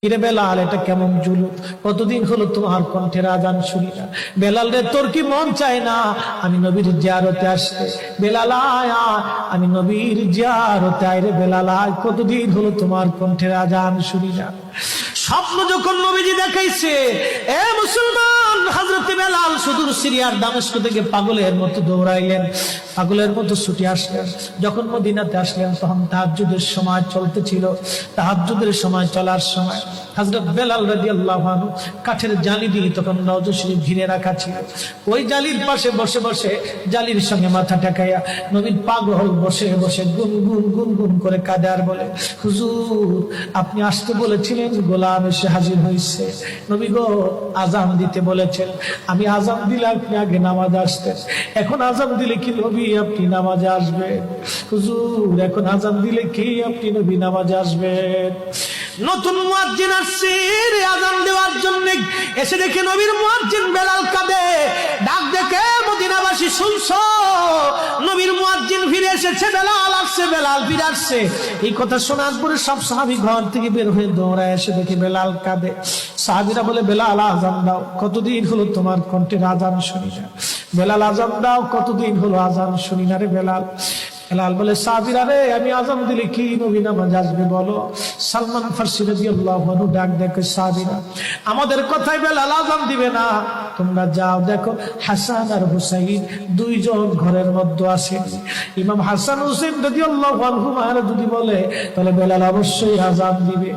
কিরে বেলাল, এটা কেমন জুলুম? কতদিন হলো তোমার কণ্ঠের আজান শুনি না। বেলাল রে, তোর কি মন চায় না আমি নবীর জিয়ারতে আসতে? বেলাল আয়, আমি নবীর জিয়ারতে আয় রে বেলাল আয়, কতদিন হলো তোমার কণ্ঠের আজান শুনি না। স্বপ্ন যখন নবীজি দেখাইছে, এ মুসলমান, হযরত বেলাল সুদূর সিরিয়ার দামেস্ক থেকে পাগলের মতো দৌড়াইলেন, পাগলের মতো ছুটে আসলেন। যখন মদিনাতে আসলেন তখন তাহাজ্জুদের সময় চলতেছিল। তাহাজ্জুদের সময় চলার সময় হযরত বেলাল রাদিয়াল্লাহু আনহু কাঠের জালি দিয়ে তখন রওজা শরীফ ঘিরে রাখা ছিল। ওই জালির পাশে বসে বসে জালির সঙ্গে মাথা ঠেকাইয়া নবীর পাগল বসে বসে গুনগুন গুনগুন করে কাঁদে আর বলে, হুজুর আপনি আসতে বলেছিলেন, গোলাম এসে হাজির হয়েছে। নবী গো, আজান দিতে বলেছেন, আমি আজান দিলে আপনি আগে নামাজে আসতেন, এখন আজান দিলে কি নবী আপনি নামাজে আসবেন? হুজুর এখন আজান দিলে কি আপনি নবী নামাজে আসবেন? নতুন মুয়াজ্জিন আসছে আজান দেওয়ার জন্য, এসে দেখে নবীর মুয়াজ্জিন বেলাল কাঁদে। ডাক দেখে মদিনাবাসী শুনছো, নবীর মুয়াজ্জিন ফিরে এসেছে, বেলাল আসছে, বেলাল ফিরে আসছে। এই কথা শোনার পরে সব সাহাবী ঘর থেকে বের হয়ে দৌড়ায় এসে দেখে বেলাল কাঁদে। সাহাবীরা বলে, বেলাল আজান দাও, কতদিন হলো তোমার কণ্ঠের আজান শুনি না। বেলাল আজান দাও, কতদিন হলো আজান শুনি না রে বেলাল। বেলাল বলে, সাহাবীরা রে, আমি আজান দিলে কি নবী নামাজ আসবে বলো? সালমান ফারসি রাদিয়াল্লাহু আনহু ডাক দেখে, সাহাবীরা আমাদের কথায় বেলাল আজান দিবে না, তোমরা যাও দেখো হাসান আর হুসাইন দুইজন ঘরের মধ্যে আছেন। ইমাম হাসান হুসাইন রাদিয়াল্লাহু আনহুমা যদি বলে তাহলে বেলাল অবশ্যই আজান দিবে।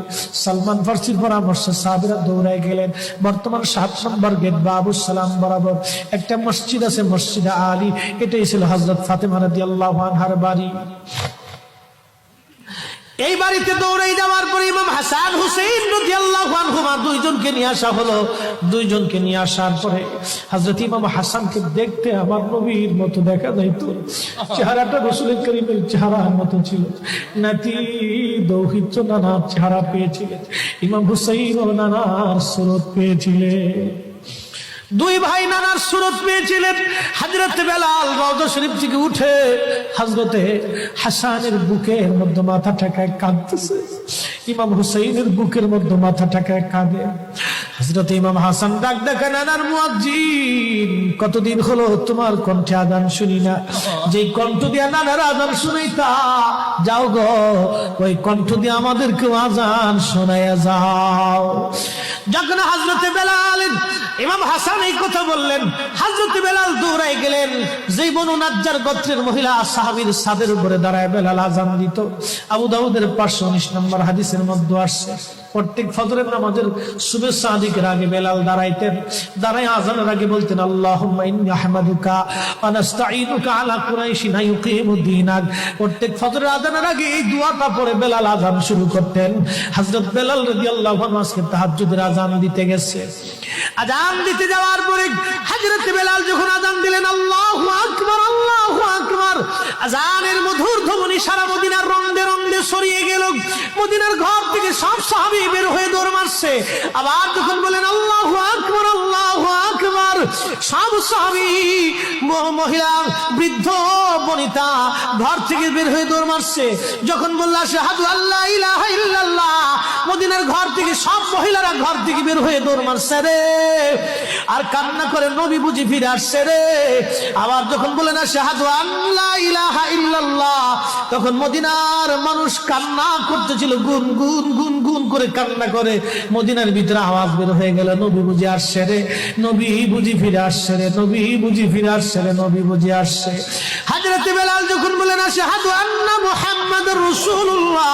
সালমান ফারসির পরামর্শে সাহাবীরা দৌড়ায় গেলেন। বর্তমান 7 নম্বর গেট বাবুস সালাম বরাবর একটা মসজিদ আছে, মসজিদে আলী। এটাই ছিল হযরত ফাতেমা রাদিয়াল্লাহু আনহার বাড়ি। এই বাড়িতে দৌড়ে যাওয়ার পরে ইমাম হাসান হুসাইন রাদিয়াল্লাহু আনহুমা দুইজনকে নিয়ে আসা হলো। দুইজনকে নিয়ে আসার পরে হযরত ইমাম হাসানকে দেখতে আমার নবীর মতো দেখা যাইতো, চেহারাটা রাসূল করিমের চেহারার মতো ছিল। নাতি দৌহিত্র নানার চেহারা পেয়েছিলেন, ইমাম হুসাইন ও নানার সুরত পেয়েছিলেন। দুই ভাই নানার সুরত পেয়েছিলেন। হযরত বেলাল রওজা শরীফ থেকে উঠে হযরতে হাসানের বুকের মধ্যে মাথা ঠেকায় কাঁদতেছে, ইমাম হুসাইনের বুকের মধ্যে মাথা ঠেকায় কাঁদে। হযরত ইমাম হাসান ডাক দেখে, নানার মুয়াজ্জিন, কতদিন হলো তোমার কণ্ঠে আজান শুনি না। যেই কণ্ঠ দিয়া নানার আজান শুনাইতা, যাও গো ওই কণ্ঠ দিয়ে আমাদেরকেও আজান শোনাইয়া যাও। যখন হযরত বেলাল ইমাম হাসান এই কথা বললেন, হযরত বেলাল দৌড়ায় গেলেন। যেই বনু নাজ্জার গোত্রের মহিলা সাহাবীর ছাদের উপরে দাঁড়ায় বেলাল আজান দিত। আবু দাউদের 519 নম্বর হাদিসের মধ্যে আসছে, প্রত্যেক ফজরের নামাজের শুভেচ্ছা আদিকের আগে বেলাল দাঁড়াইতেন। দাঁড়ায় আজানের আগে বলতেন, আল্লাহুম্মা ইন্নী আহমাদুকা ওয়া নাস্তাঈনুকা আলা কুরাইশিন ইউকিমুদ্দীনাক। প্রত্যেক ফজরের আজানের আগে এই দোয়াটা পড়ে বেলাল আজান শুরু করতেন। হযরত বেলাল রাদিয়াল্লাহু আনহু আজকে তাহাজ্জুদের আজান দিতে গেছে। আজান দিতে যাওয়ার পরে হযরত বেলাল যখন আজান দিলেন, আল্লাহু আকবার, আল্লাহু আকবার, আজানের মধুর ধ্বনি সারা মদিনার রন্দে রন্দে ছড়িয়ে গেল। মদিনার ঘর থেকে সব সাহাবী বের হয়ে দৌড় মারছে। আবার যখন বলেন আল্লাহু আকবার, আল্লাহু আকবার, সব সাহাবী, মহিলা, বৃদ্ধ, বনিতা ঘর থেকে বের হয়ে দৌড় মারছে। যখন বলল আশহাদু আল্লা ইলাহা ইল্লাল্লাহ, মদিনার ঘর থেকে সব মহিলারা ঘর থেকে বের হয়ে দৌড় মারছে রে, আর কান্না করে নবী বুঝি ফিরে আসছে রে। আবার যখন বলেন আশহাদু আল্লা ইলাহা ইল্লাল্লাহ, তখন মদিনার মানুষ কান্না করতেছিল, গুন গুন গুন গুন করে কান্না করে। মদিনার ভিতরে আওয়াজ বের হয়ে গেল, নবী বুঝি আসছে রে, নবী বুঝি ফিরে আসছে রে, নবী বুঝি ফিরে আসছে রে, নবী বুঝি আসছে। হযরত বেলাল যখন বলেন আশহাদু আন্না মুহাম্মাদুর রাসূলুল্লাহ,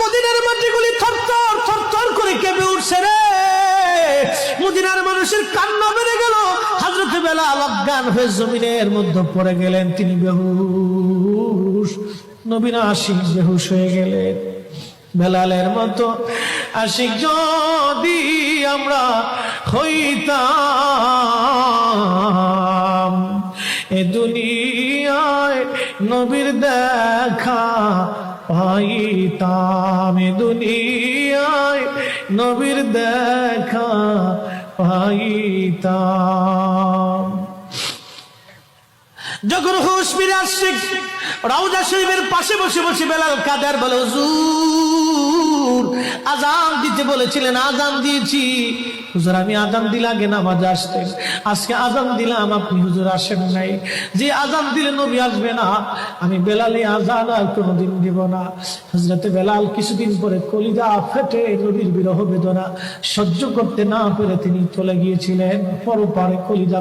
মদিনার মাটিগুলি থরথর থরথর করে কেঁপে উঠছে রে। মদিনার মানুষের কান্না বেড়ে গেল। হযরত বেলাল অজ্ঞান হয়ে জমিনের মধ্যে পড়ে গেলেন, তিনি বেহুশ। নবীর আশিক বেহুশ হয়ে গেলেন। বেলালের মতো আশিক যদি আমরা হইতাম, এ দুনিয়ায় নবীর দেখা পাইতাম, এ দুনিয়ায় নবীর দেখা পাইতাম। যখন হুঁশ ফিরে আসছে রওজা শরীফের পাশে বসে বসে বেলাল কাদের বলে, হুজুর আজান দিতে বলেছিলেন, আজান দিয়েছি। হুজুর আমি আজান দিলে আগে নামাজে আসতেন, আজকে আজান দিলাম আপনি হুজুর আসেন নাই। যে আজান দিলে নবী আসবে না, আমি বেলালে আজান আর কোনোদিন দিব না। হযরতে বেলাল কিছুদিন পরে কলিজা ফেটে নবীর বিরহ বেদনা সহ্য করতে না পেরে তিনি চলে গিয়েছিলেন পরপারে। কলিজা